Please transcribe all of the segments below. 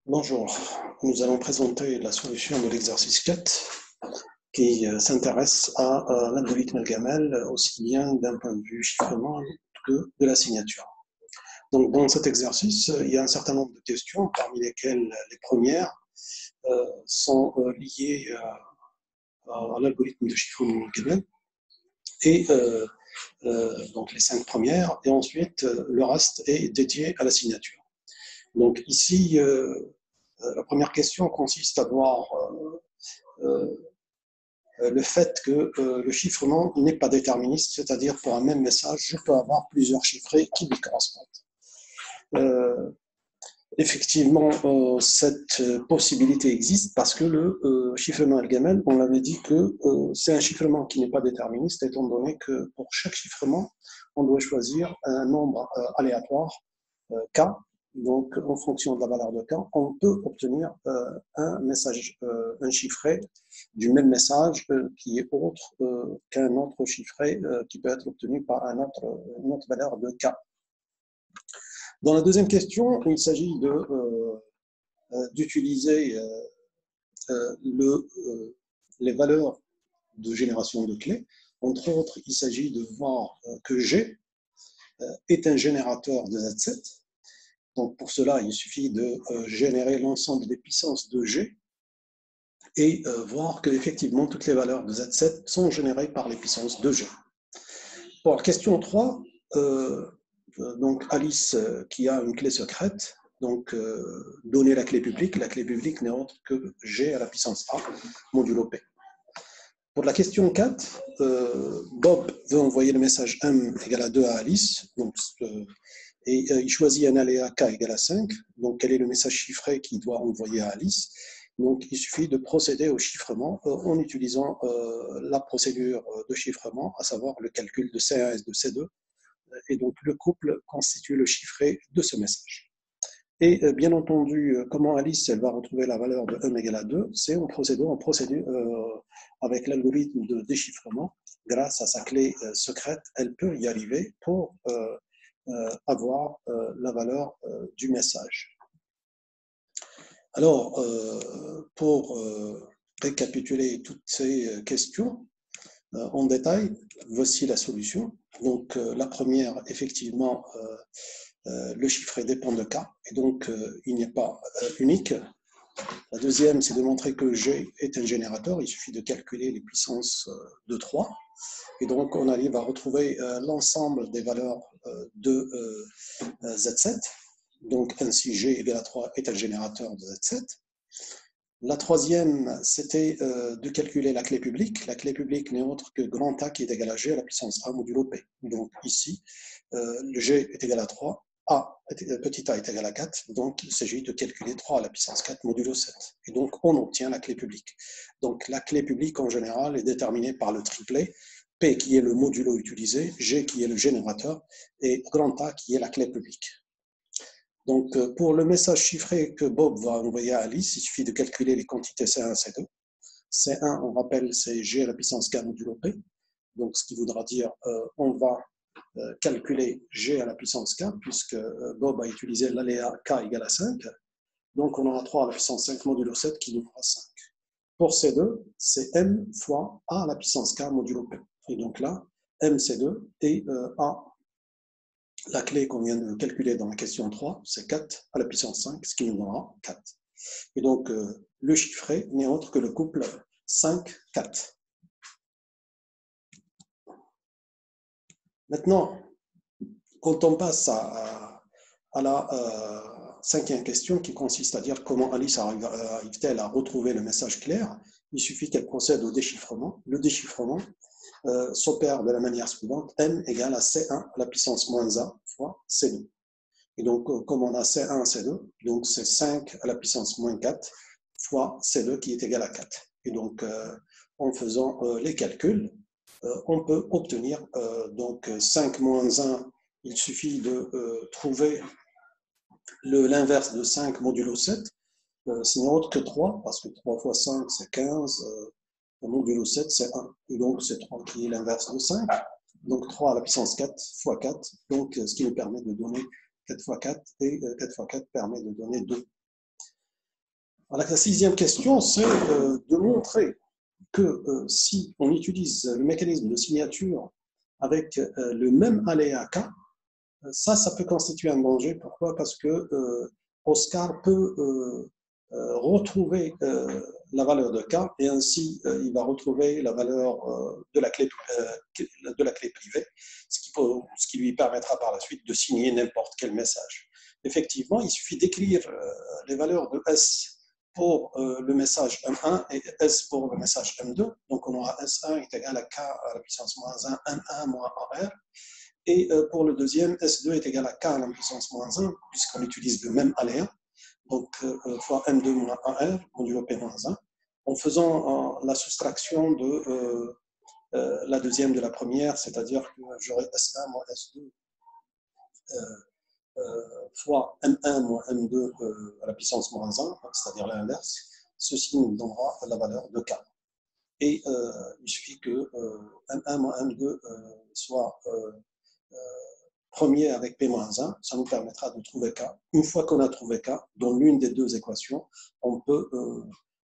Bonjour, nous allons présenter la solution de l'exercice 4 qui s'intéresse à l'algorithme Gamel aussi bien d'un point de vue chiffrement que de la signature. Donc, dans cet exercice, il y a un certain nombre de questions, parmi lesquelles les premières sont liées à l'algorithme de chiffrement Gamel et donc les 5 premières, et ensuite le reste est dédié à la signature. Donc ici, la première question consiste à voir le fait que le chiffrement n'est pas déterministe, c'est-à-dire pour un même message, je peux avoir plusieurs chiffrés qui lui correspondent. Effectivement, cette possibilité existe parce que le chiffrement Gamel, on l'avait dit que c'est un chiffrement qui n'est pas déterministe, étant donné que pour chaque chiffrement, on doit choisir un nombre aléatoire, K. Donc, en fonction de la valeur de K, on peut obtenir un message, un chiffré du même message qui est autre qu'un autre chiffré qui peut être obtenu par une autre valeur de K. Dans la deuxième question, il s'agit d'utiliser les valeurs de génération de clés. Entre autres, il s'agit de voir que G est un générateur de Z7. Donc pour cela, il suffit de générer l'ensemble des puissances de G et voir qu'effectivement toutes les valeurs de Z7 sont générées par les puissances de G. Pour la question 3, donc Alice qui a une clé secrète, donc donner la clé publique n'est autre que G à la puissance A modulo P. Pour la question 4, Bob veut envoyer le message M égale à 2 à Alice, donc, et il choisit un aléa K égale à 5, donc quel est le message chiffré qu'il doit envoyer à Alice? Donc il suffit de procéder au chiffrement en utilisant la procédure de chiffrement, à savoir le calcul de C1 et de C2, et donc le couple constitue le chiffré de ce message. Et bien entendu, comment Alice elle va retrouver la valeur de M égale à 2, c'est en procédant avec l'algorithme de déchiffrement. Grâce à sa clé secrète, elle peut y arriver pour avoir la valeur du message. Alors, pour récapituler toutes ces questions en détail, voici la solution. Donc, la première, effectivement, le chiffré dépend de K, et donc il n'est pas unique. La deuxième, c'est de montrer que G est un générateur, il suffit de calculer les puissances de 3, et donc on arrive à retrouver l'ensemble des valeurs de Z7, donc ainsi G égale à 3 est un générateur de Z7. La troisième, c'était de calculer la clé publique. La clé publique n'est autre que grand A qui est égal à G à la puissance A modulo P. Donc ici, le G est égal à 3, petit a est égal à 4, donc il s'agit de calculer 3 à la puissance 4 modulo 7. Et donc on obtient la clé publique. Donc la clé publique en général est déterminée par le triplet, P qui est le modulo utilisé, G qui est le générateur, et grand A qui est la clé publique. Donc, pour le message chiffré que Bob va envoyer à Alice, il suffit de calculer les quantités C1 et C2. C1, on rappelle, c'est G à la puissance K modulo P. Donc, ce qui voudra dire on va calculer G à la puissance K, puisque Bob a utilisé l'aléa K égale à 5. Donc, on aura 3 à la puissance 5 modulo 7 qui nous fera 5. Pour C2, c'est M fois A à la puissance K modulo P. Et donc là, M C2 et A. La clé qu'on vient de calculer dans la question 3, c'est 4 à la puissance 5, ce qui nous donnera 4. Et donc, le chiffré n'est autre que le couple 5-4. Maintenant, quand on passe à la cinquième question, qui consiste à dire comment Alice arrive-t-elle à retrouver le message clair, il suffit qu'elle procède au déchiffrement. Le déchiffrement s'opère de la manière suivante, M égale à C1 à la puissance moins A fois C2. Et donc, comme on a C1, C2, donc c'est 5 à la puissance moins 4 fois C2 qui est égal à 4. Et donc, en faisant les calculs, on peut obtenir donc 5 moins 1, il suffit de trouver l'inverse de 5 modulo 7, ce n'est autre que 3, parce que 3 fois 5, c'est 15, modulo 7, c'est 1. Et donc, c'est 3 qui est l'inverse de 5. Donc, 3 à la puissance 4 fois 4, donc ce qui nous permet de donner 4 fois 4, et 4 fois 4 permet de donner 2. Alors, la sixième question, c'est de montrer que si on utilise le mécanisme de signature avec le même aléa K, ça peut constituer un danger. Pourquoi? Parce que Oscar peut retrouver la valeur de K et ainsi il va retrouver la valeur de la clé privée, ce qui lui permettra par la suite de signer n'importe quel message. Effectivement, il suffit d'écrire les valeurs de S pour le message M1 et S pour le message M2. Donc, on aura S1 est égal à K à la puissance moins 1, M1 moins AR. Et pour le deuxième, S2 est égal à K à la puissance moins 1, puisqu'on utilise le même aléa. Donc, fois M2 moins AR, modulo P moins 1, en faisant la soustraction de la deuxième de la première, c'est-à-dire que j'aurai S1 moins S2 fois M1 moins M2 à la puissance moins 1, c'est-à-dire l'inverse. Ceci nous donnera la valeur de K. Et il suffit que M1 moins M2 soit premier avec P-1, ça nous permettra de trouver K. Une fois qu'on a trouvé K, dans l'une des deux équations, on peut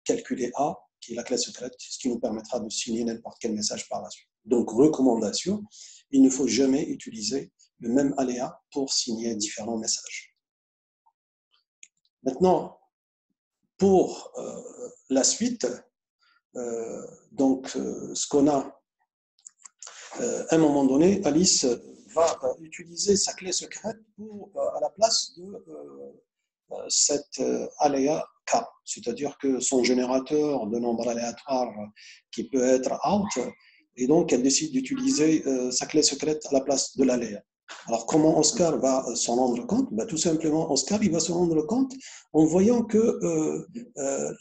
calculer A, qui est la clé secrète, ce qui nous permettra de signer n'importe quel message par la suite. Donc, recommandation, il ne faut jamais utiliser le même aléa pour signer différents messages. Maintenant, pour la suite, ce qu'on a, à un moment donné, Alice va utiliser sa clé secrète pour, à la place de cette aléa K, c'est-à-dire que son générateur de nombre aléatoire qui peut être out, et donc elle décide d'utiliser sa clé secrète à la place de l'aléa. Alors comment Oscar va s'en rendre compte? Tout simplement, Oscar il va se rendre compte en voyant que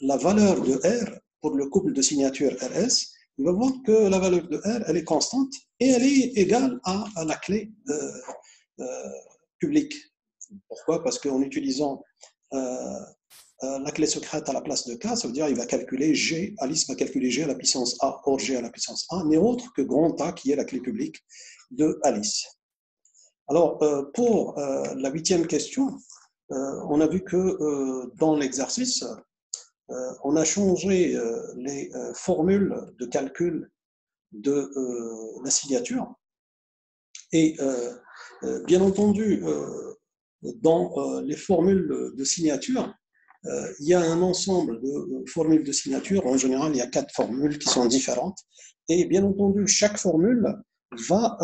la valeur de R pour le couple de signature RS, il va voir que la valeur de R elle est constante et elle est égale à la clé publique. Pourquoi? Parce qu'en utilisant la clé secrète à la place de K, ça veut dire qu'il va calculer G, Alice va calculer G à la puissance A, or G à la puissance A n'est autre que grand A qui est la clé publique de Alice. Alors, pour la huitième question, on a vu que dans l'exercice, on a changé les formules de calcul de la signature et bien entendu, dans les formules de signature, il y a un ensemble de formules de signature. En général, il y a 4 formules qui sont différentes. Et bien entendu, chaque formule va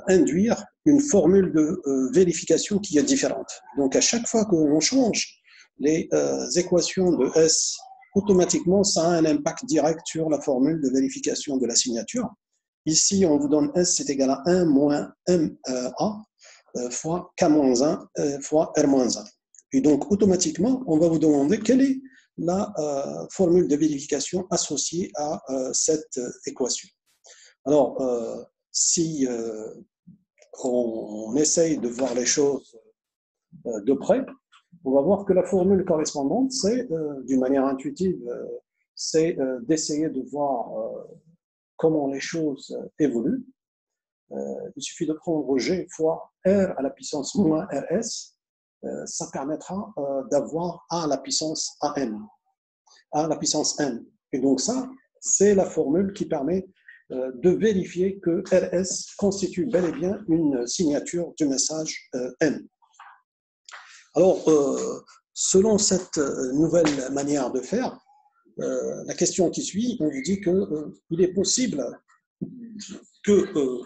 induire une formule de vérification qui est différente. Donc, à chaque fois qu'on change les équations de S, automatiquement, ça a un impact direct sur la formule de vérification de la signature. Ici, on vous donne S est égal à 1 moins MA fois K-1 fois R-1. Et donc, automatiquement, on va vous demander quelle est la formule de vérification associée à cette équation. Alors, si on essaye de voir les choses de près, on va voir que la formule correspondante, c'est, d'une manière intuitive, c'est d'essayer de voir comment les choses évoluent. Il suffit de prendre G fois R à la puissance moins RS, ça permettra d'avoir A à la puissance AN, A à la puissance N. Et donc ça, c'est la formule qui permet de vérifier que RS constitue bel et bien une signature du message N. Alors, selon cette nouvelle manière de faire, la question qui suit, on vous dit qu'il est possible que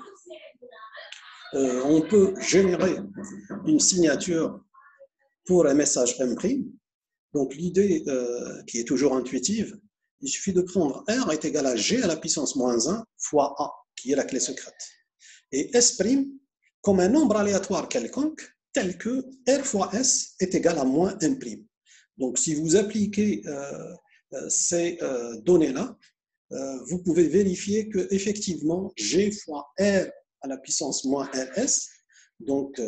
on peut générer une signature pour un message M'. Donc l'idée qui est toujours intuitive, il suffit de prendre R est égal à G à la puissance moins 1 fois A, qui est la clé secrète. Et S' comme un nombre aléatoire quelconque, tel que R fois S est égal à moins M'. Donc si vous appliquez ces données-là, vous pouvez vérifier que effectivement G fois R à la puissance moins RS, donc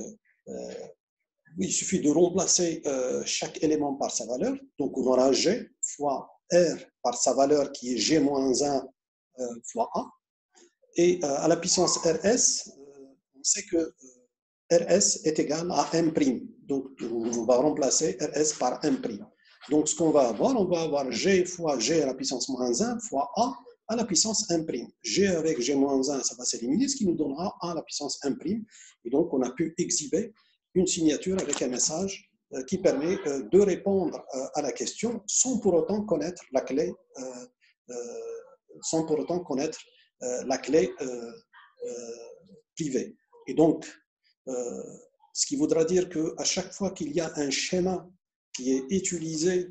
il suffit de remplacer chaque élément par sa valeur, donc on aura G fois R par sa valeur qui est G moins 1 fois A, et à la puissance RS, on sait que RS est égal à M', donc on va remplacer RS par M'. Donc, ce qu'on va avoir, on va avoir G fois G à la puissance moins 1 fois A à la puissance 1'. G avec G moins 1, ça va s'éliminer, ce qui nous donnera A à la puissance 1'. Et donc, on a pu exhiber une signature avec un message qui permet de répondre à la question sans pour autant connaître la clé, sans pour autant connaître la clé privée. Et donc, ce qui voudra dire qu'à chaque fois qu'il y a un schéma qui est utilisé,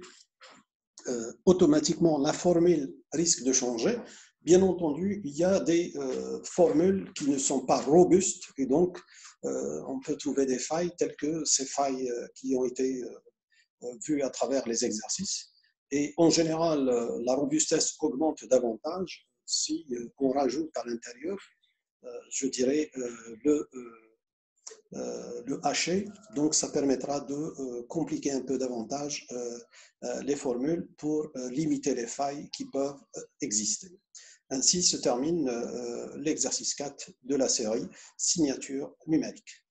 automatiquement la formule risque de changer. Bien entendu, il y a des formules qui ne sont pas robustes et donc on peut trouver des failles telles que ces failles qui ont été vues à travers les exercices. Et en général, la robustesse augmente davantage si on rajoute à l'intérieur, je dirais, le haché, donc ça permettra de compliquer un peu davantage les formules pour limiter les failles qui peuvent exister. Ainsi se termine l'exercice 4 de la série signature numérique.